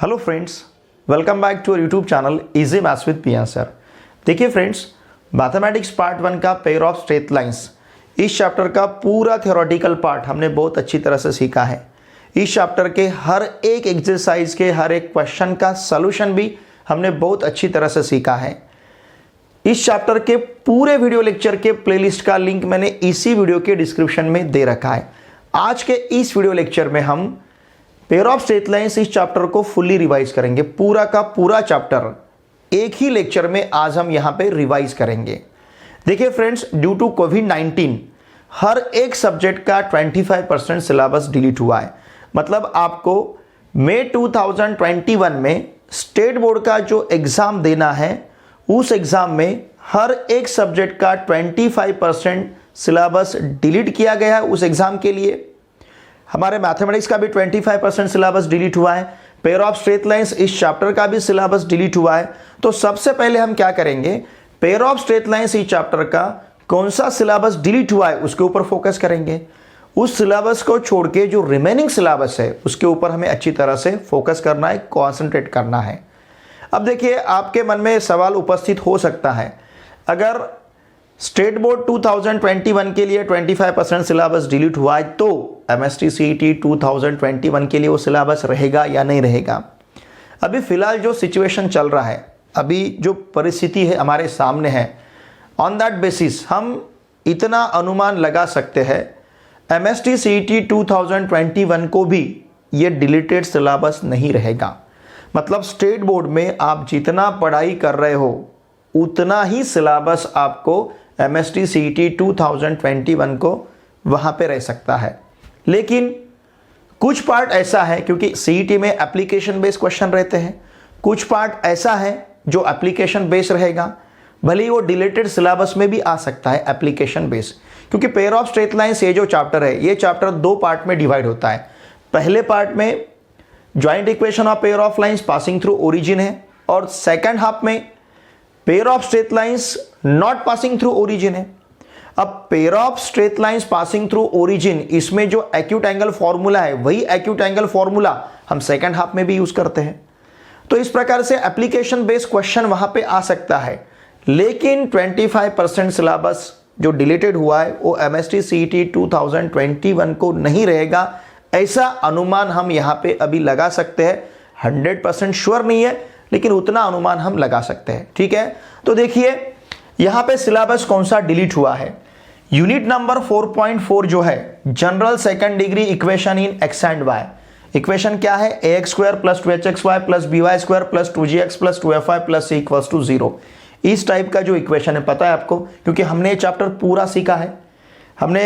Hello friends, welcome back to YouTube channel easy maths with Piya sir. देखिए friends, mathematics part 1 का pair of straight lines, इस chapter का पूरा theoretical part हमने बहुत अच्छी तरह से सीखा है। इस चैप्टर के हर एक एक्सरसाइज के हर एक क्वेश्चन का सॉल्यूशन भी हमने बहुत अच्छी तरह से सीखा है। इस चैप्टर के पूरे वीडियो लेक्चर के प्लेलिस्ट का लिंक मैंने इसी वीडियो के डिस्क्रिप्शन में दे रखा है। आज के इस वीडियो लेक्चर में हम पेयर ऑफ स्ट्रेट लाइंस इस चैप्टर को फुल्ली रिवाइज करेंगे। पूरा का पूरा चैप्टर एक ही लेक्चर में आज हम यहां पे रिवाइज करेंगे। देखिए फ्रेंड्स, ड्यू टू कोविड-19 हर एक सब्जेक्ट का 25% सिलेबस डिलीट हुआ है। मतलब आपको मई 2021 में स्टेट बोर्ड का जो एग्जाम देना है, उस एग्जाम में हर एक सब्जेक्ट का 25% सिलेबस डिलीट किया गया है। उस एग्जाम के लिए हमारे मैथमेटिक्स का भी 25% सिलेबस डिलीट हुआ है। पेयर ऑफ स्ट्रेट लाइंस इस चैप्टर का भी सिलेबस डिलीट हुआ है। तो सबसे पहले हम क्या करेंगे, पेयर ऑफ स्ट्रेट लाइंस इस चैप्टर का कौन सा सिलेबस डिलीट हुआ है उसके ऊपर फोकस करेंगे। उस सिलेबस को छोड़ के जो रिमेनिंग सिलेबस है उसके ऊपर हमें अच्छी तरह से फोकस करना है, कॉन्सेंट्रेट करना है। अब देखिए, आपके मन में सवाल उपस्थित हो सकता है, अगर स्टेट बोर्ड 2021 के लिए 25% सिलेबस डिलीट हुआ है तो एमएसटी सीईटी 2021 के लिए वो सिलेबस रहेगा या नहीं रहेगा। अभी फिलहाल जो सिचुएशन चल रहा है, अभी जो परिस्थिति है हमारे सामने है, ऑन दैट बेसिस हम इतना अनुमान लगा सकते हैं एमएसटी सीईटी 2021 को भी ये डिलीटेड सिलेबस नहीं रहेगा। मतलब स्टेट बोर्ड में आप जितना पढ़ाई कर रहे हो उतना ही सिलेबस आपको एमएसटी सीईटी 2021 को वहाँ पे रह सकता है। लेकिन कुछ पार्ट ऐसा है, क्योंकि सीईटी में एप्लीकेशन बेस्ड क्वेश्चन रहते हैं, कुछ पार्ट ऐसा है जो एप्लीकेशन बेस्ड रहेगा, भले ही वो डिलीटेड सिलेबस में भी आ सकता है एप्लीकेशन बेस्ड। क्योंकि पेयर ऑफ स्ट्रेट लाइंस ये जो चैप्टर है, ये चैप्टर दो पार्ट में डिवाइड होता है। पहले पार्ट में joint equation of pair of lines passing through origin है, और सेकेंड हाफ में pair of straight lines not passing through origin है। अब pair of straight lines passing through origin, इसमें जो एक्यूट एंगल फॉर्मूला है वही एक्यूट एंगल फॉर्मूला हम सेकंड हाफ में भी यूज करते हैं। तो इस प्रकार से एप्लीकेशन बेस्ड क्वेश्चन वहां पे आ सकता है। लेकिन 25% सिलेबस जो डिलीटेड हुआ है वो एमएसटी सीईटी 2021 को नहीं रहेगा, ऐसा अनुमान हम यहां पे अभी लगा सकते हैं। 100% श्योर नहीं है, लेकिन उतना अनुमान हम लगा सकते हैं। ठीक है, तो देखिए यहां पे सिलेबस कौन सा डिलीट हुआ है। यूनिट नंबर 4.4 जो है, general second degree equation in x and y. Equation क्या है, ax² + 2hxy + by² + 2gx + 2fy + c = 0। इस टाइप का जो इक्वेशन है, पता है आपको, क्योंकि हमने ये चैप्टर पूरा सीखा है। हमने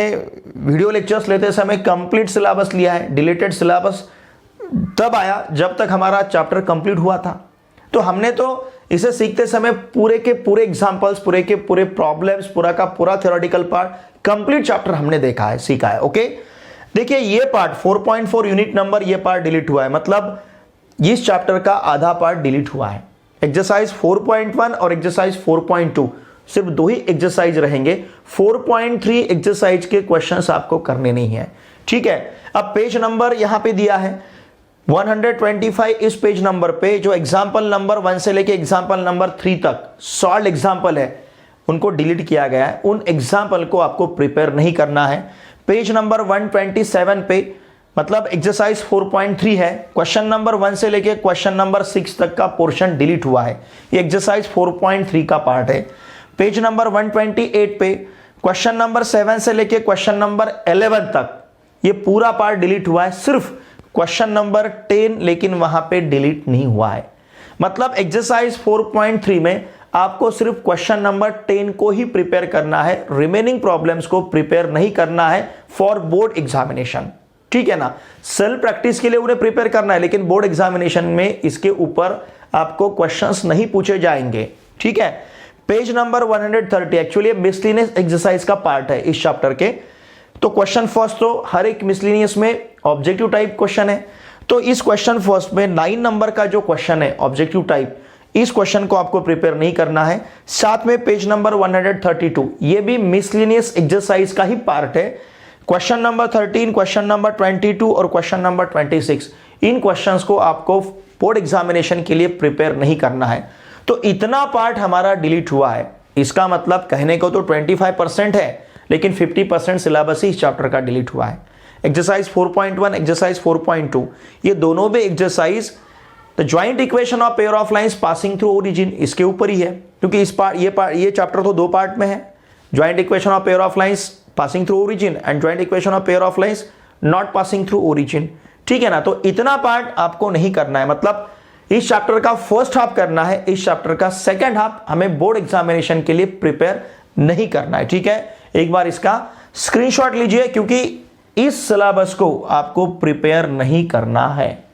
वीडियो लेक्चर्स लेते समय कंप्लीट सिलेबस लिया है। डिलीटेड सिलेबस तब आया जब तक हमारा चैप्टर कंप्लीट हुआ था। तो हमने तो इसे सीखते समय पूरे के पूरे एग्जांपल्स, पूरे के पूरे प्रॉब्लम्स, पूरा का पूरा थ्योरेटिकल पार्ट, कंप्लीट चैप्टर हमने देखा है, सीखा है। ओके, देखिए ये पार्ट 4.4 यूनिट नंबर, ये पार्ट डिलीट हुआ है। मतलब इस चैप्टर का आधा पार्ट डिलीट हुआ है। एक्सरसाइज 4.1 और एक्सरसाइज 4.2 सिर्फ दो ही एक्सरसाइज रहेंगे। 4.3 एक्सरसाइज के क्वेश्चंस आपको करने नहीं है। ठीक है, अब पेज नंबर यहां पे दिया है 125। इस पेज नंबर पे जो एग्जाम्पल नंबर 1 से लेके एग्जाम्पल नंबर 3 तक सॉल्व एग्जाम्पल है, उनको डिलीट किया गया है। उन एग्जाम्पल को आपको प्रिपेयर नहीं करना है। पेज नंबर 127 पे, मतलब एक्सरसाइज 4.3 है, क्वेश्चन नंबर 1 से लेके क्वेश्चन नंबर 6 तक का पोर्शन डिलीट हुआ है। ये एक्सरसाइज 4.3 का पार्ट है। पेज नंबर 128 पे क्वेश्चन नंबर 7 से लेके क्वेश्चन नंबर 11 तक ये पूरा पार्ट डिलीट हुआ है। सिर्फ क्वेश्चन नंबर 10 लेकिन वहां पे डिलीट नहीं हुआ है। मतलब एक्सरसाइज 4.3 में आपको सिर्फ क्वेश्चन नंबर 10 को ही प्रिपेयर करना है, रिमेनिंग प्रॉब्लम्स को प्रिपेयर नहीं करना है फॉर बोर्ड एग्जामिनेशन। ठीक है ना, सेल्फ प्रैक्टिस के लिए उन्हें प्रिपेयर करना है, लेकिन बोर्ड एग्जामिनेशन में इसके ऊपर आपको क्वेश्चंस नहीं पूछे जाएंगे। ठीक है, page number 130 actually miscellaneous exercise का पार्ट है इस चैप्टर के। तो क्वेश्चन फर्स्ट, तो हर एक मिसलिनियस में ऑब्जेक्टिव टाइप क्वेश्चन है। तो इस क्वेश्चन फर्स्ट में 9 नंबर का जो क्वेश्चन है ऑब्जेक्टिव टाइप, इस क्वेश्चन को आपको प्रिपेयर नहीं करना है। साथ में पेज नंबर 132, ये भी मिसलिनियस एक्सरसाइज का ही पार्ट है। क्वेश्चन नंबर 13, क्वेश्चन नंबर 22 और क्वेश्चन नंबर 26, इन क्वेश्चंस को आपको बोर्ड एग्जामिनेशन के लिए प्रिपेयर नहीं करना है। तो इतना पार्ट हमारा डिलीट हुआ है। इसका मतलब कहने को तो 25% है, लेकिन 50% सिलेबस ही इस चैप्टर का डिलीट हुआ है। एक्सरसाइज 4.1, एक्सरसाइज 4.2, ये दोनों भी exercise the joint equation of pair of lines passing through origin इसके ऊपर ही है, क्योंकि ये चैप्टर तो 2 पार्ट में है। Joint equation of pair of lines passing through origin and joint equation of pair of lines not passing through origin, ठीक है ना। तो इतना पार्ट आपको नहीं करना है, मतलब इस चैप्टर का फर्स्ट हाफ करना है, इस चैप्टर का सेकंड हाफ हमें बोर्ड एग्जामिनेशन के लिए प्रिपेयर नहीं करना है, ठीक है। एक बार इसका स्क्रीनशॉट लीजिए, क्योंकि इस सिलेबस को आपको प्रिपेयर नहीं करना है।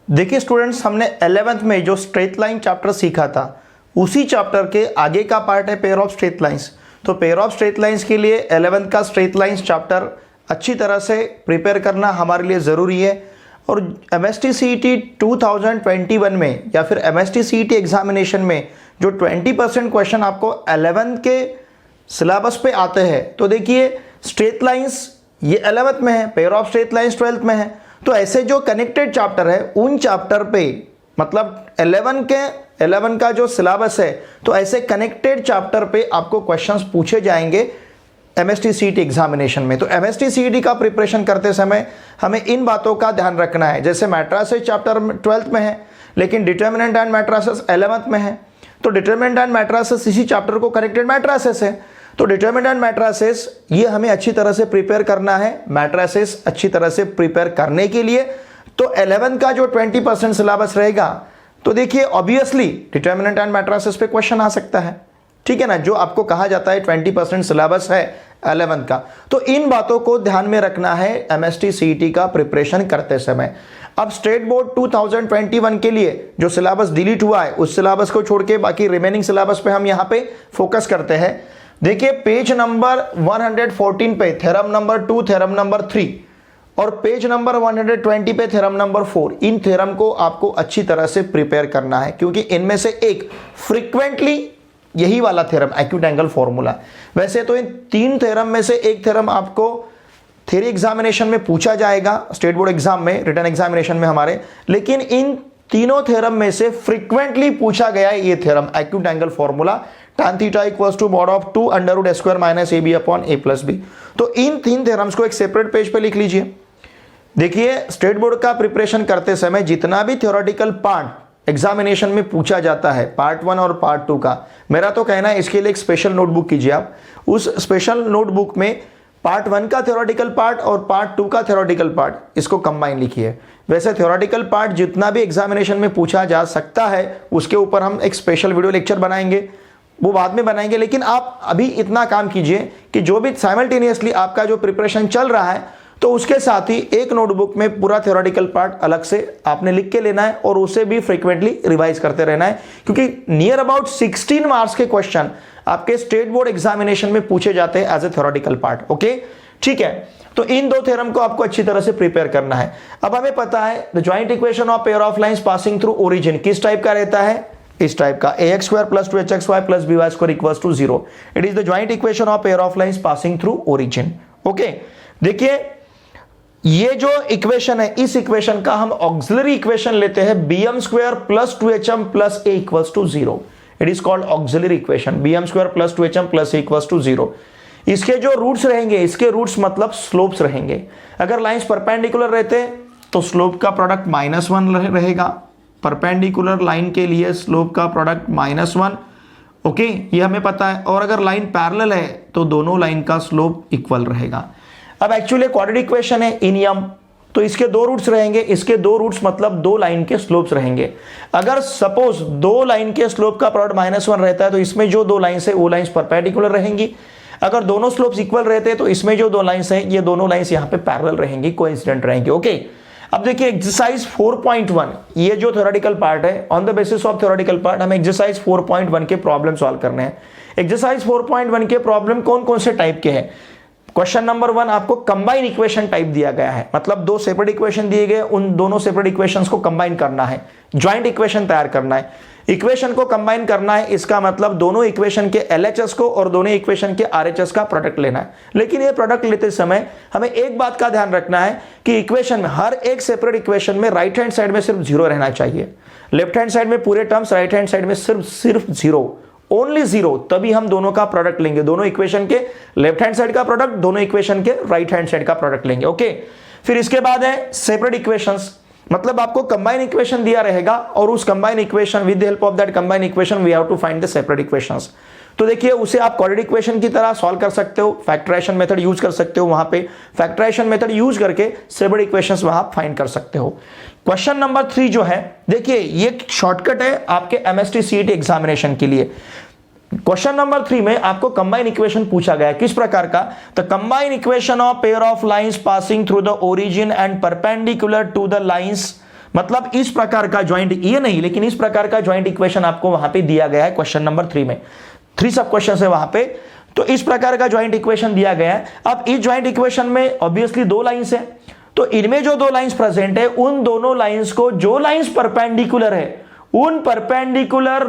देखिए स्टूडेंट्स, हमने 11th में जो स्ट्रेट लाइन चैप्टर सीखा था, उसी चैप्टर के आगे का पार्ट है पेयर ऑफ स्ट्रेट लाइंस। तो पेयर ऑफ स्ट्रेट लाइंस के लिए 11th का स्ट्रेट लाइंस चैप्टर अच्छी तरह से प्रिपेयर करना हमारे लिए ज़रूरी है। और MST CET 2021 में या फिर MST CET एग्जामिनेशन में जो 20% क्वेश्चन आपको 11th के सिलेबस पे आते हैं, तो देखिए स्ट्रेट लाइंस ये 11th में है, pair of straight lines 12th में है। तो ऐसे जो कनेक्टेड चैप्टर है उन चैप्टर पे, मतलब 11 का जो सिलेबस है, तो ऐसे कनेक्टेड चैप्टर पे आपको क्वेश्चंस पूछे जाएंगे MST CET एग्जामिनेशन में। तो MST CET का प्रिपरेशन करते समय हमें इन बातों का ध्यान रखना है। जैसे मैट्रिसेस चैप्टर 12th में है, लेकिन डिटर्मिनेंट एंड मैट्रिसेस 11th में है। तो डिटर्मिनेंट एंड मैट्रिसेस इसी चैप्टर को कनेक्टेड मैट्रिसेस है। तो डिटर्मिनेंट एंड मैट्रिसेस ये हमें अच्छी तरह से प्रिपेयर करना है। मैट्रिसेस अच्छी तरह से प्रिपेयर करने के लिए तो 11th का जो 20% सिलेबस रहेगा, तो देखिए ऑब्वियसली डिटर्मिनेंट एंड मैट्रिसेस पे क्वेश्चन आ सकता है, ठीक है ना। जो आपको कहा जाता है 20% सिलेबस है 11th का। तो इन बातों को ध्यान में रखना है MST CET का प्रिपरेशन करते समय। अब स्टेट बोर्ड 2021 के लिए जो सिलेबस डिलीट हुआ है, उस सिलेबस को छोड़ के बाकी रिमेनिंग सिलेबस पे हम यहाँ पे फोकस करते हैं। देखिए पेज नंबर 114 पे थ्योरम नंबर 2, थ्योरम नंबर 3 और पेज नंबर 120 पे थ्योरम नंबर 4, इन थ्योरम को आपको अच्छी तरह से प्रिपेयर करना है, क्योंकि इनमें से एक फ्रीक्वेंटली यही वाला थ्योरम एक्यूट एंगल फॉर्मूला। वैसे तो इन 3 थ्योरम में से एक थ्योरम आपको थ्योरी एग्जामिनेशन में पूछा जाएगा, स्टेट बोर्ड एग्जाम में, रिटन एग्जामिनेशन में हमारे, लेकिन इन तीनों थ्योरम में से फ्रीक्वेंटली पूछा गया है ये theorem acute angle formula, tan theta equals to mod of 2 √ square minus AB upon A plus B। तो इन 3 थ्योरम्स को एक सेपरेट पेज पे लिख लीजिए। देखिए स्टेट बोर्ड का प्रिपरेशन करते समय जितना भी थ्योरेटिकल पार्ट एग्जामिनेशन में पूछा जाता है, पार्ट 1 और पार्ट 2 का, मेरा तो कहना है इसके लिए एक स्पेशल नोटबुक कीजिए आप। उस स्पेशल नोटबुक में पार्ट 1 का थ्योरेटिकल पार्ट और पार्ट 2 का थ्योरेटिकल पार्ट, इसको कंबाइन लिखिए। वैसे थ्योरेटिकल पार्ट जितना भी एग्जामिनेशन में पूछा जा सकता है, उसके ऊपर हम एक स्पेशल वीडियो लेक्चर बनाएंगे, वो बाद में बनाएंगे। लेकिन आप अभी इतना काम कीजिए कि जो भी साइमल्टेनियसली आपका जो प्रिपरेशन चल रहा है, तो उसके साथ ही एक नोटबुक में पूरा थ्योरेटिकल पार्ट अलग से आपने लिख के लेना है और उसे भी फ्रीक्वेंटली रिवाइज करते रहना है, क्योंकि नियर अबाउट 16 मार्क्स के क्वेश्चन आपके स्टेट बोर्ड एग्जामिनेशन में पूछे जाते हैं as a theoretical part. Okay, ठीक है। तो इन 2 थ्योरम को आपको अच्छी तरह से प्रिपेयर करना है। अब हमें पता है the joint equation of pair of lines passing through origin किस टाइप का रहता है, इस टाइप का, ax square plus 2hxy plus by square equals to 0। It is the joint equation of pair of lines passing through origin. Okay, देखिए ये जो equation है, इस इक्वेशन का हम ऑक्सिलरी इक्वेशन लेते हैं bm square plus 2hm plus a equals to 0। It is called auxiliary equation, bm square plus 2hm plus a equals to 0। इसके जो रूट्स रहेंगे, इसके रूट्स मतलब स्लोप्स रहेंगे। अगर लाइंस परपेंडिकुलर रहते तो स्लोप का प्रोडक्ट -1 रहेगा, परपेंडिकुलर लाइन के लिए स्लोप का प्रोडक्ट -1। ओके, ये हमें पता है। और अगर लाइन पैरेलल है तो दोनों लाइन का स्लोप इक्वल रहेगा। अब एक्चुअली क्वाड्रेटिक इक्वेशन है इन यम, तो इसके 2 रूट्स रहेंगे, इसके 2 रूट्स मतलब 2 लाइन के स्लोप्स रहेंगे। अगर सपोज 2 लाइन के स्लोप का प्रोडक्ट -1 रहता है तो इसमें जो 2 लाइंस है वो लाइंस परपेंडिकुलर रहेंगी। अगर दोनों स्लोप्स इक्वल रहते हैं तो इसमें जो 2 लाइंस है ये दोनों लाइंस यहाँ पे पैरेलल रहेंगी, कोइंसिडेंट रहेंगी। ओके, अब देखिए एक्सरसाइज 4.1, ये जो थ्योरेटिकल पार्ट है, on the basis of theoretical part हमें एक्सरसाइज 4.1 के प्रॉब्लम सॉल्व करने हैं। एक्सरसाइज 4.1 के प्रॉब्लम कौन कौन से टाइप के हैं, क्वेश्चन नंबर 1 आपको कंबाइन इक्वेशन टाइप दिया गया है, मतलब दो सेपरेट इक्वेशन दिए गए, उन दोनों सेपरेट इक्वेशंस को कंबाइन करना है, ज्वाइंट इक्वेशन तैयार करना है। इक्वेशन को कंबाइन करना है, इसका मतलब दोनों इक्वेशन के LHS को और दोनों इक्वेशन के RHS का प्रोडक्ट लेना है। लेकिन ये प्रोडक्ट लेते समय हमें एक बात का ध्यान रखना है कि इक्वेशन में, हर एक सेपरेट इक्वेशन में राइट हैंड साइड में सिर्फ 0 रहना चाहिए, लेफ्ट हैंड साइड में पूरे टर्म्स, राइट हैंड साइड में सिर्फ 0, ओनली 0, तभी हम दोनों का प्रोडक्ट लेंगे। दोनों इक्वेशन के लेफ्ट हैंड साइड का प्रोडक्ट, दोनों इक्वेशन के राइट हैंड साइड का प्रोडक्ट लेंगे। ओके, फिर इसके बाद है सेपरेट इक्वेशंस, मतलब आपको कंबाइन इक्वेशन दिया रहेगा और उस combine equation, with the help of that combine equation we have to find the separate equations. तो देखिए, उसे आप क्वाड्रेटिक इक्वेशन की तरह सॉल्व कर सकते हो, फैक्टराइजेशन मेथड यूज कर सकते हो, वहां पे फैक्टराइजेशन मेथड यूज करके सेपरेट इक्वेशंस वहां फाइंड कर सकते हो। क्वेश्चन नंबर 3 जो है, देखिए ये शॉर्टकट है आपके MST CET एग्जामिनेशन के लिए। क्वेश्चन नंबर 3 में आपको कंबाइन इक्वेशन पूछा गया है, किस प्रकार का? The combine equation of pair of lines passing through the origin and perpendicular to the lines, मतलब इस प्रकार का ज्वाइंट, ये नहीं लेकिन इस प्रकार का ज्वाइंट इक्वेशन आपको वहां पे दिया गया है क्वेश्चन नंबर 3 में। 3 सब क्वेश्चन है वहां पे, तो इस प्रकार का ज्वाइंट इक्वेशन दिया गया है। अब इस ज्वाइंट इक्वेशन में ऑब्वियसली 2 लाइंस है, तो इनमें जो 2 लाइंस प्रेजेंट है, उन दोनों लाइंस को, जो लाइंस परपेंडिकुलर है, उन परपेंडिकुलर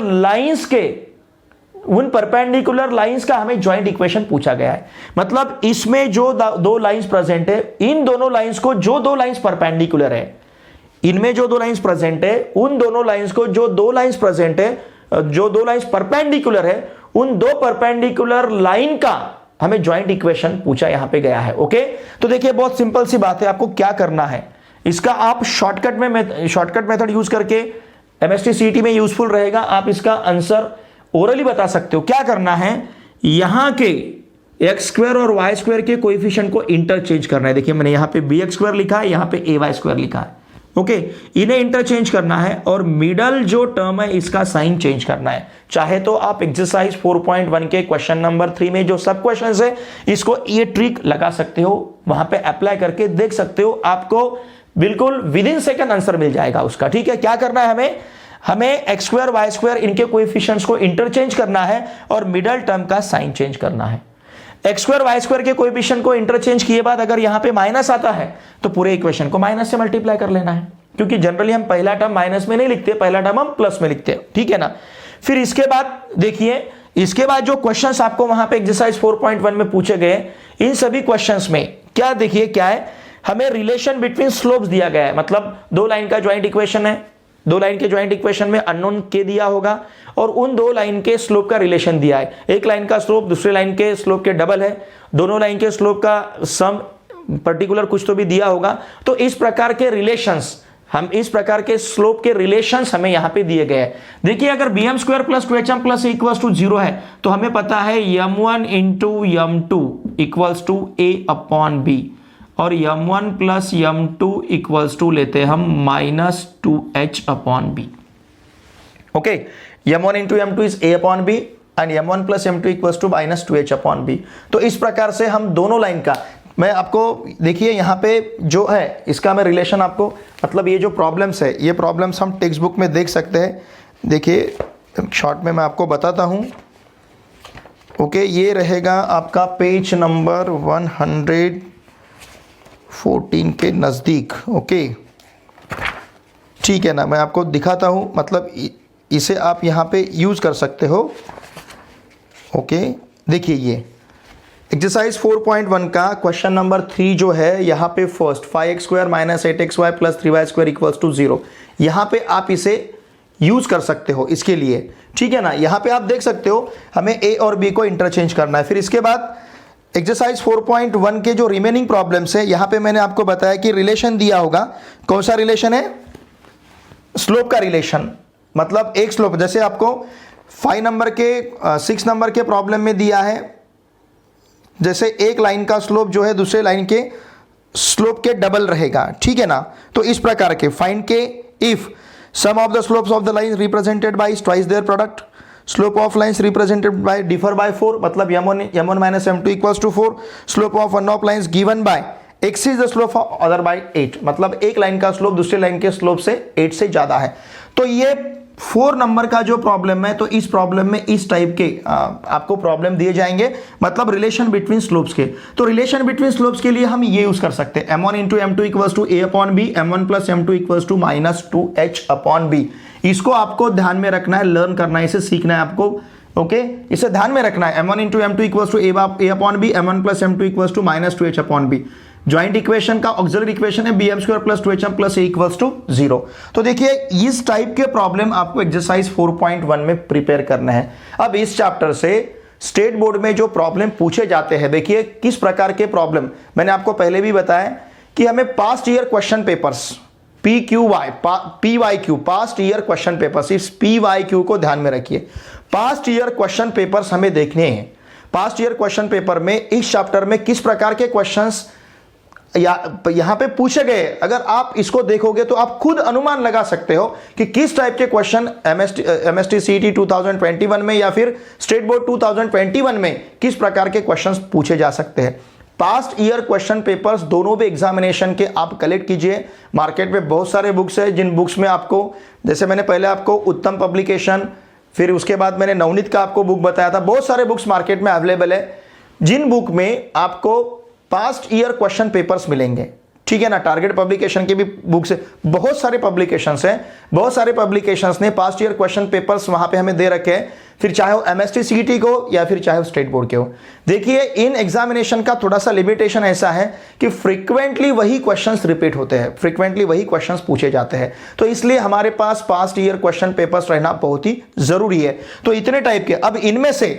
लाइंस का हमें ज्वाइंट इक्वेशन पूछा गया है। मतलब इसमें जो 2 लाइंस प्रेजेंट है, इन दोनों लाइंस को, जो 2 लाइंस परपेंडिकुलर है, इनमें जो 2 लाइंस प्रेजेंट है, उन दोनों लाइंस को, जो 2 लाइंस प्रेजेंट है, जो 2 लाइंस परपेंडिकुलर है, उन 2 परपेंडिकुलर लाइन का हमें ज्वाइंट इक्वेशन पूछा यहां पे गया है। ओके, तो देखिए बहुत सिंपल सी बात है, आपको क्या करना है, इसका आप शॉर्टकट मेथड यूज करके, MST CET में यूजफुल रहेगा, आप इसका आंसर ओरली बता सकते हो। क्या करना है, यहां के x² और y² के कोएफिशिएंट को इंटरचेंज करना है। देखिए मैंने यहां पे bx² लिखा है, यहां पे ay² लिखा है। ओके, इन्हें इंटरचेंज करना है और मिडल जो टर्म है इसका साइन चेंज करना है। चाहे तो आप एक्सरसाइज 4.1 के क्वेश्चन नंबर 3 में जो सब क्वेश्चंस है, इसको ये ट्रिक लगा सकते हो, वहां पे अप्लाई करके देख सकते हो, आपको बिल्कुल विद इन सेकंड आंसर मिल जाएगा उसका। ठीक है, क्या करना है, हमें x² y² इनके कोएफिशिएंट्स को इंटरचेंज करना है और मिडल टर्म का साइन चेंज करना है। x² y² के कोएफिशिएंट को इंटरचेंज किए बाद अगर यहां पे माइनस आता है तो पूरे इक्वेशन को माइनस से मल्टीप्लाई कर लेना है, क्योंकि जनरली हम पहला टर्म माइनस में नहीं लिखते, पहला टर्म हम प्लस में लिखते हैं। ठीक है ना। फिर इसके बाद देखिए, इसके बाद जो क्वेश्चंस आपको वहां पे एक्सरसाइज 4.1 में पूछे गए, इन सभी क्वेश्चंस में क्या देखिए क्या है, हमें रिलेशन बिटवीन स्लोप्स दिया गया है। मतलब 2 लाइन का ज्वाइंट इक्वेशन है, 2 लाइन के ज्वाइंट इक्वेशन में अननोन के दिया होगा और उन 2 लाइन के स्लोप का रिलेशन दिया है। एक लाइन का स्लोप दूसरे लाइन के स्लोप के डबल है, दोनों लाइन के स्लोप का सम पर्टिकुलर कुछ तो भी दिया होगा। तो इस प्रकार के रिलेशंस, हम इस प्रकार के स्लोप के रिलेशंस हमें यहां पे दिए गए हैं। देखिए अगर bm² + 2hm + इक्वल्स टू 0 है तो हमें पता है m1 × m2 equals to a/b और m1 + m2 इक्वल्स टू लेते हैं हम -2h/b। Okay, m1 × m2 is a/b and m1 + m2 equals to -2h/b। तो इस प्रकार से हम दोनों लाइन का, मैं आपको देखिए यहाँ पे जो है इसका मैं रिलेशन आपको, मतलब ये जो प्रॉब्लम्स है, ये प्रॉब्लम्स हम टेक्स्ट बुक में देख सकते हैं। देखिए शॉर्ट में मैं आपको बताता हूँ। ओके, ये रहेगा आपका पेज नंबर 114 के नज़दीक। ओके, ठीक है ना, मैं आपको दिखाता हूँ, मतलब इसे आप यहाँ पे यूज़ कर सकते हो। ओके, देखिए ये एक्सरसाइज 4.1 का क्वेश्चन नंबर 3 जो है, यहाँ पे first 5x² - 8xy + 3y² equals to 0, यहाँ पे आप इसे यूज कर सकते हो इसके लिए। ठीक है ना, यहाँ पे आप देख सकते हो हमें a और b को इंटरचेंज करना है। फिर इसके बाद एक्सरसाइज 4.1 के जो रिमेनिंग प्रॉब्लम्स है, यहाँ पे मैंने आपको बताया कि रिलेशन दिया होगा। कौन सा रिलेशन है? स्लोप का रिलेशन। मतलब एक स्लोप, जैसे आपको 5 नंबर के 6 नंबर के प्रॉब्लम में दिया है, जैसे एक लाइन का स्लोप जो है दूसरे लाइन के स्लोप के डबल रहेगा। ठीक है ना, तो इस प्रकार के फाइंड के if sum of the slopes of the line represented by twice their product, slope of lines represented by differ by 4, मतलब m1 - m2 equals to 4, slope of one of lines given by x is the slope of other by 8, मतलब एक line का slope दूसरे line के slope से 8 से ज्यादा है। तो ये 4 नंबर का जो प्रॉब्लम है, तो इस प्रॉब्लम में इस टाइप के आपको प्रॉब्लम दिए जाएंगे, मतलब रिलेशन बिटवीन स्लोप्स के। तो रिलेशन बिटवीन स्लोप्स के लिए हम ये यूज कर सकते हैं m1 into m2 equals to a upon b, m1 plus m2 equals to minus 2h upon b। इसको आपको ध्यान में रखना है, लर्न करना है, इसे सीखना है आपको। ओके, इसे ध्यान में रखना है। m1 into m2 equals to a upon b, m1 plus m2 equals to minus 2h upon b। Joint equation का ऑक्सिलरी इक्वेशन है bm square plus 2hm plus a equals to 0। तो देखिए इस टाइप के प्रॉब्लम आपको exercise 4.1 में prepare करना है। अब इस चैप्टर से स्टेट बोर्ड में जो प्रॉब्लम पूछे जाते हैं, देखिए किस प्रकार के प्रॉब्लम, मैंने आपको पहले भी बताया कि हमें past year question papers PYQ past year question papers, इस PYQ को ध्यान में रखिए। पास्ट ईयर क्वेश्चन पेपर्स हमें देखने हैं। पास्ट ईयर क्वेश्चन पेपर में इस चैप्टर में किस प्रकार के क्वेश्चंस यहां पे पूछे गए, अगर आप इसको देखोगे तो आप खुद अनुमान लगा सकते हो कि किस टाइप के क्वेश्चन MST CET 2021 में या फिर स्टेट बोर्ड 2021 में किस प्रकार के क्वेश्चंस पूछे जा सकते हैं। पास्ट ईयर क्वेश्चन पेपर्स दोनों भी एग्जामिनेशन के आप कलेक्ट कीजिए। मार्केट में बहुत सारे बुक्स है, जिन बुक्स में आपको, जैसे मैंने पहले आपको उत्तम पब्लिकेशन, फिर उसके बाद मैंने नवनीत का आपको बुक बताया था, बहुत सारे बुक्स मार्केट में अवेलेबल है, जिन बुक में आपको पास्ट ईयर क्वेश्चन पेपर्स मिलेंगे। ठीक है ना, टारगेट पब्लिकेशन की भी बुक्स है, बहुत सारे पब्लिकेशंस हैं, बहुत सारे पब्लिकेशंस ने पास्ट ईयर क्वेश्चन पेपर्स वहां पे हमें दे रखे हैं, फिर चाहे वो MST CET को या फिर चाहे वो स्टेट बोर्ड के हो। देखिए इन एग्जामिनेशन का थोड़ा सा लिमिटेशन ऐसा है कि फ्रीक्वेंटली वही क्वेश्चंस रिपीट होते हैं, फ्रीक्वेंटली वही क्वेश्चंस पूछे जाते हैं, तो इसलिए हमारे पास पास्ट ईयर क्वेश्चन पेपर्स रहना बहुत ही जरूरी है। तो इतने टाइप के, अब इनमें से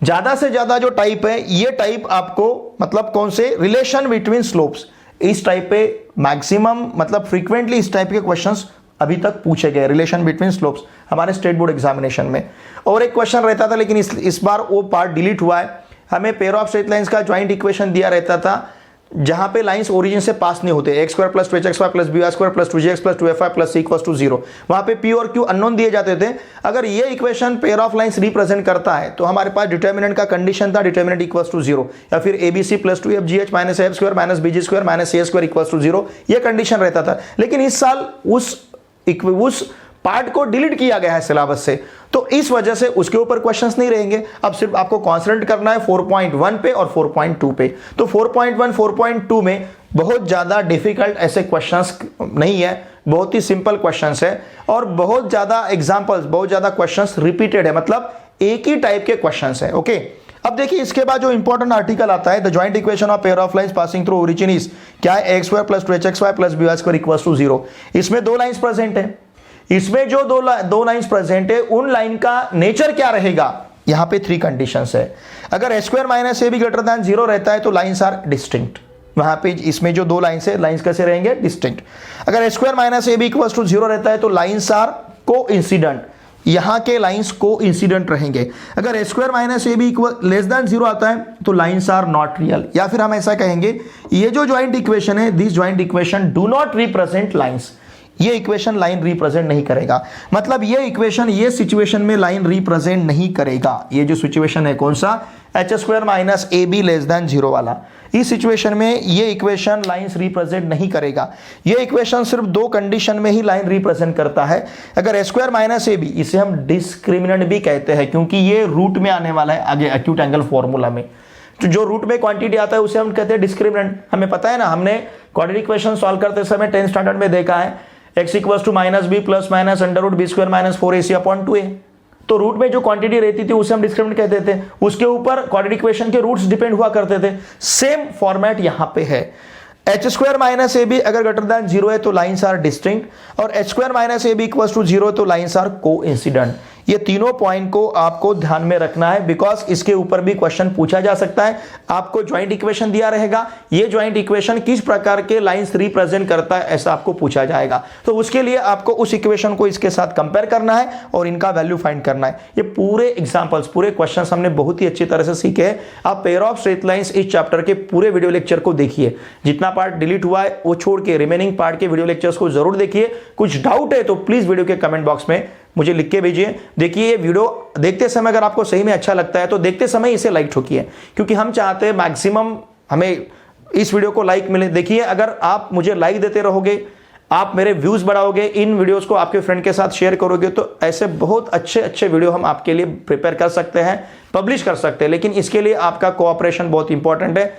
ज्यादा जो टाइप है, ये टाइप आपको मतलब कौन से, रिलेशन बिटवीन स्लोप्स, इस टाइप पे मैक्सिमम मतलब फ्रीक्वेंटली इस टाइप के क्वेश्चंस अभी तक पूछे गए, रिलेशन बिटवीन स्लोप्स हमारे स्टेट बोर्ड एग्जामिनेशन में। और एक क्वेश्चन रहता था, लेकिन इस बार वो पार्ट डिलीट हुआ है, हमें पेयर ऑफ स्ट्रेट लाइंस का ज्वाइंट इक्वेशन दिया रहता था, जहां पे लाइंस ओरिजिन से पास नहीं होते, x square plus 2hxy plus by square plus 2gx plus 2fy plus c equals to 0, वहां पे p और q अननोन दिए जाते थे। अगर ये equation pair of lines represent करता है तो हमारे पास डिटर्मिनेंट का कंडीशन था डिटर्मिनेंट इक्वल्स टू 0, या फिर abc plus 2fgh minus f square minus bg square minus a square equals to 0, ये कंडीशन रहता था। लेकिन इस साल उस पार्ट को डिलीट किया गया है सिलेबस से, तो इस वजह से उसके ऊपर क्वेश्चंस नहीं रहेंगे। अब सिर्फ आपको कॉन्सेंट्रेट करना है 4.1 पे और 4.2 पे। तो 4.1 4.2 में बहुत ज्यादा डिफिकल्ट ऐसे क्वेश्चंस नहीं है, बहुत ही सिंपल क्वेश्चंस है, और बहुत ज्यादा एग्जांपल्स, बहुत ज्यादा क्वेश्चंस रिपीटेड है, मतलब एक ही टाइप के क्वेश्चंस है। ओके, अब देखिए इसके बाद जो इंपॉर्टेंट आर्टिकल आता है, the joint equation of pair of lines passing through origin is, क्या है, x square plus 2hxy plus by square equals to 0। इसमें दो लाइंस प्रेजेंट है, इसमें जो दो लाइंस प्रेजेंट है, उन लाइन का नेचर क्या रहेगा, यहां पे 3 कंडीशंस है। अगर h स्क्वायर माइनस a भी ग्रेटर देन 0 रहता है तो लाइंस आर डिस्टिंक्ट। वहां पे इसमें जो दो लाइंस है, लाइंस कैसे रहेंगे, डिस्टिंक्ट। अगर h स्क्वायर माइनस a भी इक्वल्स टू 0 रहता है तो लाइंस आर को इंसिडेंट, यहां के लाइंस को इंसिडेंट रहेंगे। अगर h स्क्वायर माइनस a भी इक्वल लेस देन 0 आता है तो लाइंस आर नॉट रियल, या फिर हम ऐसा कहेंगे, ये जो ज्वाइंट इक्वेशन है, this joint equation do not represent lines, ये इक्वेशन लाइन रिप्रेजेंट नहीं करेगा, मतलब ये इक्वेशन ये सिचुएशन में लाइन रिप्रेजेंट नहीं करेगा। ये जो सिचुएशन है कौन सा, h square minus a be less than 0 वाला, इस सिचुएशन में ये इक्वेशन लाइंस रिप्रेजेंट नहीं करेगा। ये इक्वेशन सिर्फ 2 कंडीशन में ही लाइन रिप्रेजेंट करता है। अगर h square minus a b, इसे हम डिस्क्रिमिनेंट भी कहते हैं, क्योंकि ये रूट में आने वाला है आगे एक्यूट एंगल फॉर्मूला में, तो जो रूट में क्वांटिटी आता है उसे हम कहते हैं डिस्क्रिमिनेंट। हमें पता है ना, हमने क्वाड्रेटिक इक्वेशन सॉल्व करते समय 10th स्टैंडर्ड में देखा है, x equals to minus b plus minus under root b square minus 4ac upon 2a। तो रूट में जो क्वांटिटी रहती थी उसे हम डिस्क्रिमिनेंट कहते थे, उसके ऊपर क्वाड्रेटिक इक्वेशन के रूट्स डिपेंड हुआ करते थे। सेम फॉर्मेट यहां पे है, h square minus a b अगर ग्रेटर देन 0 है तो लाइंस आर डिस्टिंक्ट, और h square minus a b equals to 0 तो लाइंस आर को इंसिडेंट। ये तीनों पॉइंट को आपको ध्यान में रखना है, बिकॉज इसके ऊपर भी क्वेश्चन पूछा जा सकता है। आपको ज्वाइंट इक्वेशन दिया रहेगा, ये ज्वाइंट इक्वेशन किस प्रकार के लाइंस रिप्रेजेंट करता है ऐसा आपको पूछा जाएगा, तो उसके लिए आपको उस इक्वेशन को इसके साथ कंपेयर करना है और इनका वैल्यू फाइंड करना है। ये पूरे एग्जांपल्स, पूरे क्वेश्चंस हमने बहुत ही अच्छी तरह से सीखे हैं। आप पेयर ऑफ स्ट्रेट लाइंस इस चैप्टर के पूरे वीडियो लेक्चर को देखिए, जितना पार्ट डिलीट हुआ है वो छोड़ के रिमेनिंग पार्ट के वीडियो लेक्चर्स को जरूर देखिए। कुछ डाउट है तो प्लीज वीडियो के कमेंट बॉक्स में मुझे लिख के भेजिए। देखिए ये वीडियो देखते समय अगर आपको सही में अच्छा लगता है तो देखते समय इसे लाइक ठोकिए, क्योंकि हम चाहते हैं मैक्सिमम हमें इस वीडियो को लाइक मिले। देखिए अगर आप मुझे लाइक देते रहोगे, आप मेरे व्यूज बढ़ाओगे, इन वीडियोस को आपके फ्रेंड के साथ शेयर करोगे, तो ऐसे बहुत अच्छे अच्छे वीडियो हम आपके लिए प्रिपेयर कर सकते हैं, पब्लिश कर सकते हैं। लेकिन इसके लिए आपका कोऑपरेशन बहुत इंपॉर्टेंट है।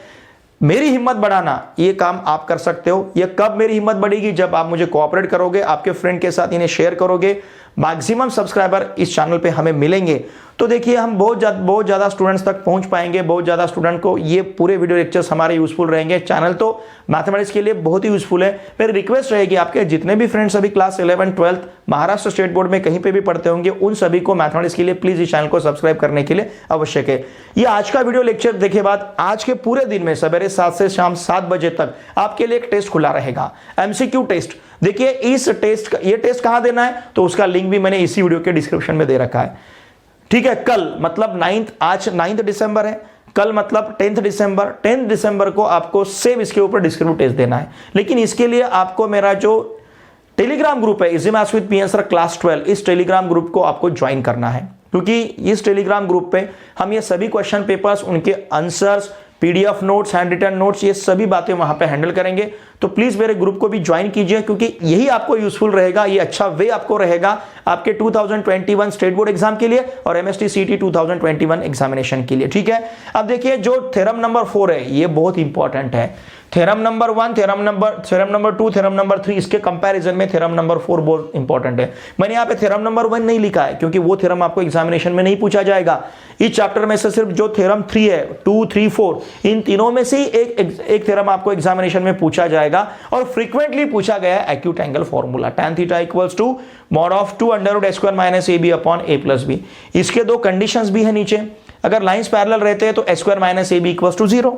मेरी हिम्मत बढ़ाना, ये काम आप कर सकते हो। ये कब मेरी हिम्मत बढ़ेगी? जब आप मुझे कोऑपरेट करोगे, आपके फ्रेंड के साथ इन्हें शेयर करोगे, मैक्सिमम सब्सक्राइबर इस चैनल पे हमें मिलेंगे, तो देखिए हम बहुत ज़्यादा स्टूडेंट्स तक पहुंच पाएंगे। बहुत ज़्यादा स्टूडेंट को ये पूरे वीडियो लेक्चर्स हमारे यूजफुल रहेंगे। चैनल तो मैथमेटिक्स के लिए बहुत ही यूजफुल है। मेरी रिक्वेस्ट रहेगी, आपके जितने भी फ्रेंड्स अभी क्लास 11 12 महाराष्ट्र स्टेट बोर्ड में कहीं पे भी पढ़ते होंगे, उन सभी को मैथमेटिक्स के लिए प्लीज इस चैनल को सब्सक्राइब करने के लिए आवश्यक है। ये आज का वीडियो लेक्चर देखे बाद आज के पूरे दिन में सवेरे 7 से शाम 7 बजे तक आपके लिए एक टेस्ट खुला रहेगा, एमसीक्यू टेस्ट। देखिए इस टेस्ट, ये टेस्ट कहां देना है तो उसका लिंक भी मैंने इसी वीडियो के डिस्क्रिप्शन में दे रखा है। ठीक है, कल मतलब 9th, आज 9 दिसंबर है, कल मतलब 10 दिसंबर, 10 दिसंबर को आपको सेम इसके ऊपर डिस्क्रिप्टिव टेस्ट देना है। लेकिन इसके लिए आपको मेरा जो टेलीग्राम ग्रुप है easy maths with PN sir class 12, इस टेलीग्राम ग्रुप को आपको ज्वाइन करना है, क्योंकि इस टेलीग्राम ग्रुप पे हम ये सभी क्वेश्चन पेपर्स, उनके answers, PDF notes, hand written notes, ये सभी बातें वहां पे हैंडल करेंगे। तो प्लीज मेरे ग्रुप को भी ज्वाइन कीजिए, क्योंकि यही आपको यूजफुल रहेगा। ये अच्छा वे आपको रहेगा आपके 2021 स्टेट बोर्ड एग्जाम के लिए और एमएसटी सीटी 2021 एग्जामिनेशन के लिए। ठीक है, अब देखिए जो थ्योरम नंबर 4 है ये बहुत इंपॉर्टेंट है। Theorem number 1, theorem number 2, theorem number 3, इसके कंपैरिजन में थ्योरम नंबर 4 बहुत इंपॉर्टेंट है। मैंने यहाँ पे थ्योरम नंबर 1 नहीं लिखा है, क्योंकि वो थ्योरम आपको एग्जामिनेशन में नहीं पूछा जाएगा। इस चैप्टर में से सिर्फ जो थ्योरम 3 है, 2, 3, 4, इन तीनों में से ही एक थ्योरम आपको एग्जामिनेशन में पूछा जाएगा और फ्रीक्वेंटली पूछा गया है acute angle formula, tan θ equals to mod of 2 √a² - ab upon a + b। इसके दो कंडीशंस भी है नीचे। अगर लाइंस पैरेलल रहते हैं तो a² - ab equals to 0,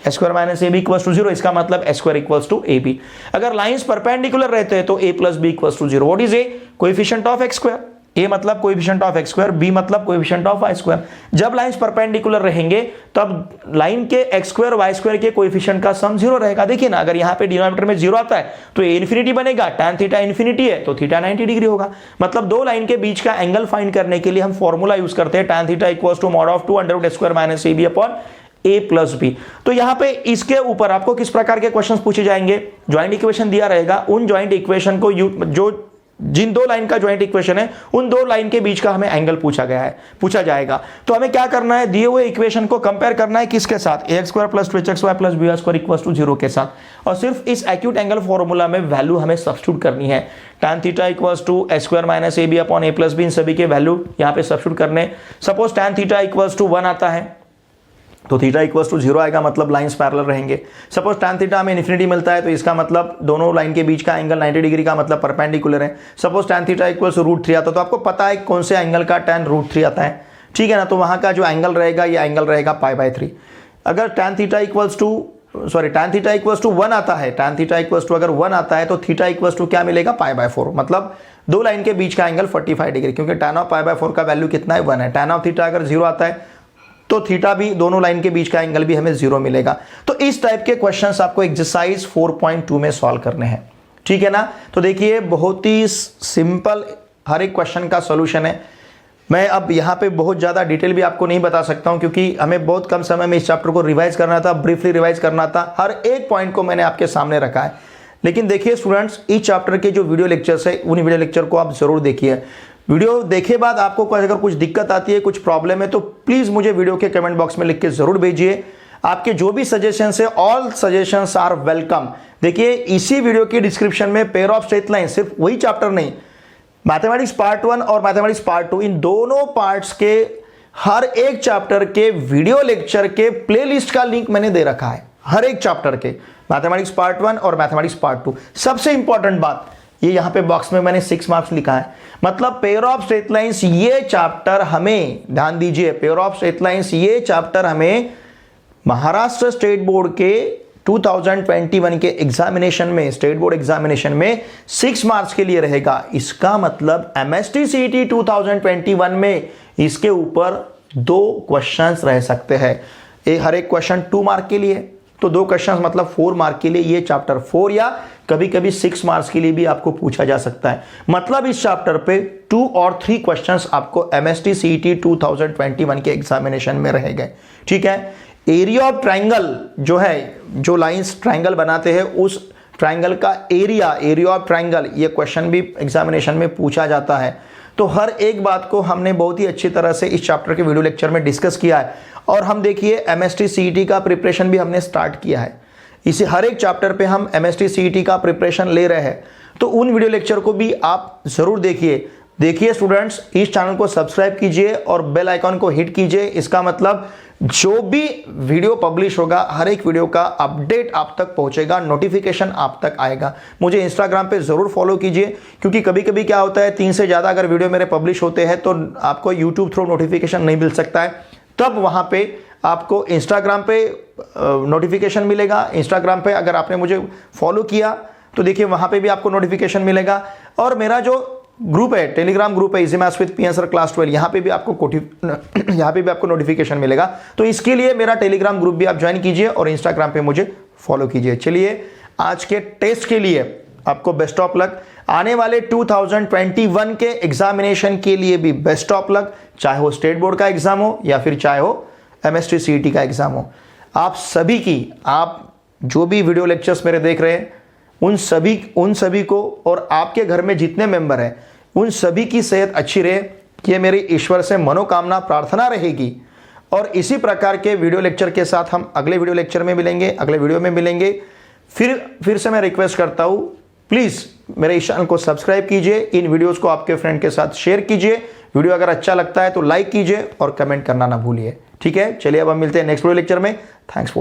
a² - ab equals to 0, इसका मतलब a² इक्वल्स टू ab। अगर लाइंस परपेंडिकुलर रहते हैं तो a + b equals to 0। What is a? Coefficient of x²। a मतलब कोएफिशिएंट ऑफ x², b मतलब कोएफिशिएंट ऑफ y²। जब lines perpendicular रहेंगे तब लाइन के x² y² के कोएफिशिएंट का सम 0 रहेगा। देखिए ना, अगर यहाँ पे डिनोमिनेटर में 0 आता है तो a इंफिनिटी बनेगा, tan θ इंफिनिटी है तो θ 90 डिग्री होगा। मतलब दो लाइन के बीच का एंगल फाइंड करने के लिए हम फॉर्मूला यूज करते हैं tan θ equals to mod of 2 √a² - ab upon a + b। तो यहाँ पे इसके ऊपर आपको किस प्रकार के क्वेश्चंस पूछे जाएंगे? ज्वाइंट इक्वेशन दिया रहेगा, उन ज्वाइंट इक्वेशन को जो जिन दो लाइन का ज्वाइंट इक्वेशन है उन दो लाइन के बीच का हमें एंगल पूछा जाएगा। तो हमें क्या करना है? दिए हुए इक्वेशन को कंपेयर करना है किसके साथ? ax² + 2hxy + by² equals to 0 के साथ। और सिर्फ इस एक्यूट एंगल फॉर्मूला में वैल्यू हमें सब्स्टिट्यूट करनी है। tan θ equals to a² - ab upon a + b, इन सभी के वैल्यू यहाँ पे सब्स्टिट्यूट करने। सपोज tan θ इक्वल्स टू 1 आता है तो θ इक्वल्स टू 0 आएगा, मतलब लाइंस पैरेलल रहेंगे। सपोज tan θ हमें इन्फिनिटी मिलता है तो इसका मतलब दोनों लाइन के बीच का एंगल 90 डिग्री का मतलब परपेंडिकुलर है। सपोज tan θ इक्वल्स टू √3 आता है तो आपको पता है कौन से एंगल का tan √3 आता है। ठीक है ना, तो वहां का जो एंगल रहेगा ये एंगल रहेगा π/3। अगर tan θ इक्वल्स टू 1 आता है, tan θ इक्वल्स टू अगर 1 आता है तो θ इक्वल्स टू क्या मिलेगा? π/4। मतलब दो लाइन के बीच का एंगल 45 डिग्री, क्योंकि tan ऑफ π/4 का वैल्यू कितना है? 1 है। tan ऑफ θ अगर 0 आता है तो थीटा भी, दोनों लाइन के बीच का एंगल भी हमें 0 मिलेगा। तो इस टाइप के क्वेश्चंस आपको एक्सरसाइज 4.2 में सॉल्व करने हैं। ठीक है ना, तो देखिए बहुत ही सिंपल हर एक क्वेश्चन का सॉल्यूशन है। मैं अब यहाँ पे बहुत ज़्यादा डिटेल भी आपको नहीं बता सकता हूँ, क्योंकि हमें बहुत कम समय में इस चैप्टर को रिवाइज करना था, ब्रीफली रिवाइज करना था। हर एक पॉइंट को मैंने आपके सामने रखा है। लेकिन देखिए स्टूडेंट्स, इस चैप्टर के जो वीडियो लेक्चर्स है उन वीडियो लेक्चर को आप जरूर देखिए। वीडियो देखे बाद आपको अगर कुछ दिक्कत आती है, कुछ प्रॉब्लम है, तो प्लीज मुझे वीडियो के कमेंट बॉक्स में लिख के जरूर भेजिए। आपके जो भी सजेशंस है, ऑल सजेशंस आर वेलकम। देखिए इसी वीडियो की डिस्क्रिप्शन में पेयर ऑफ स्ट्रेट लाइन, सिर्फ वही चैप्टर नहीं, मैथमेटिक्स पार्ट 1 और मैथमेटिक्स पार्ट 2, इन दोनों पार्ट्स के हर एक चैप्टर के वीडियो लेक्चर के प्लेलिस्ट का लिंक मैंने दे रखा है। हर एक चैप्टर के, मैथमेटिक्स पार्ट 1 और मैथमेटिक्स पार्ट 2। सबसे इंपॉर्टेंट बात, ये यहां पे बॉक्स में मैंने 6 मार्क्स लिखा है, मतलब पेयर ऑफ स्ट्रेट लाइंस ये चैप्टर हमें, ध्यान दीजिए, पेयर ऑफ स्ट्रेट लाइंस ये चैप्टर हमें महाराष्ट्र स्टेट बोर्ड के 2021 के एग्जामिनेशन में, स्टेट बोर्ड एग्जामिनेशन में 6 मार्क्स के लिए रहेगा। इसका मतलब एमएसटी सीईटी 2021 में इसके ऊपर 2 क्वेश्चंस रह सकते हैं। हर एक क्वेश्चन 2 मार्क के लिए, तो 2 क्वेश्चंस मतलब 4 मार्क के लिए ये चैप्टर 4 या कभी कभी 6 मार्क्स के लिए भी आपको पूछा जा सकता है। मतलब इस चैप्टर पे 2 और 3 क्वेश्चंस आपको एमएसटी सीईटी 2021 के एग्जामिनेशन में रहेंगे। ठीक है, एरिया ऑफ ट्राइंगल जो है, जो लाइंस ट्राइंगल बनाते हैं उस ट्राइंगल का एरिया ऑफ ट्राइंगल, ये क्वेश्चन भी एग्जामिनेशन में पूछा जाता है। तो हर एक बात को हमने बहुत ही अच्छी तरह से इस चैप्टर के वीडियो लेक्चर में डिस्कस किया है। और हम देखिए MST CET का प्रिपरेशन भी हमने स्टार्ट किया है। इसी हर एक चैप्टर पे हम MST CET का प्रिपरेशन ले रहे हैं, तो उन वीडियो लेक्चर को भी आप जरूर देखिए स्टूडेंट्स, इस चैनल को सब्सक्राइब कीजिए और बेल आइकॉन को हिट कीजिए। इसका मतलब जो भी वीडियो पब्लिश होगा, हर एक वीडियो का अपडेट आप तक पहुंचेगा, नोटिफिकेशन आप तक आएगा। मुझे इंस्टाग्राम पे ज़रूर फॉलो कीजिए, क्योंकि कभी कभी क्या होता है 3 से ज़्यादा अगर वीडियो मेरे पब्लिश होते हैं तो आपको यूट्यूब थ्रू नोटिफिकेशन नहीं मिल सकता है, तब वहाँ पे आपको इंस्टाग्राम पे नोटिफिकेशन मिलेगा। इंस्टाग्राम पे अगर आपने मुझे फॉलो किया तो देखिए वहाँ पे भी आपको नोटिफिकेशन मिलेगा। और मेरा जो ग्रुप है, टेलीग्राम ग्रुप है, easy maths with PN sir class 12, यहाँ पे भी आपको नोटिफिकेशन मिलेगा। तो इसके लिए मेरा टेलीग्राम ग्रुप भी आप ज्वाइन कीजिए और इंस्टाग्राम पे मुझे फॉलो कीजिए। चलिए, आज के टेस्ट के लिए आपको बेस्ट ऑफ लक। आने वाले 2021 के एग्जामिनेशन के लिए भी बेस्ट ऑफ लक, चाहे वो स्टेट बोर्ड का एग्जाम हो या फिर चाहे हो MST CET का एग्जाम हो। आप सभी की, आप जो भी वीडियो लेक्चर्स मेरे देख रहे हैं उन सभी को और आपके घर में जितने मेंबर हैं उन सभी की सेहत अच्छी रहे, ये मेरी ईश्वर से मनोकामना प्रार्थना रहेगी। और इसी प्रकार के वीडियो लेक्चर के साथ हम अगले वीडियो लेक्चर में मिलेंगे, अगले वीडियो में मिलेंगे। फिर से मैं रिक्वेस्ट करता हूँ, प्लीज़ मेरे इस चैनल को सब्सक्राइब कीजिए, इन वीडियोज़ को आपके फ्रेंड के साथ शेयर कीजिए। वीडियो अगर अच्छा लगता है तो लाइक कीजिए और कमेंट करना ना भूलिए। ठीक है, चलिए अब हम मिलते हैं नेक्स्ट वीडियो लेक्चर में। Thanks for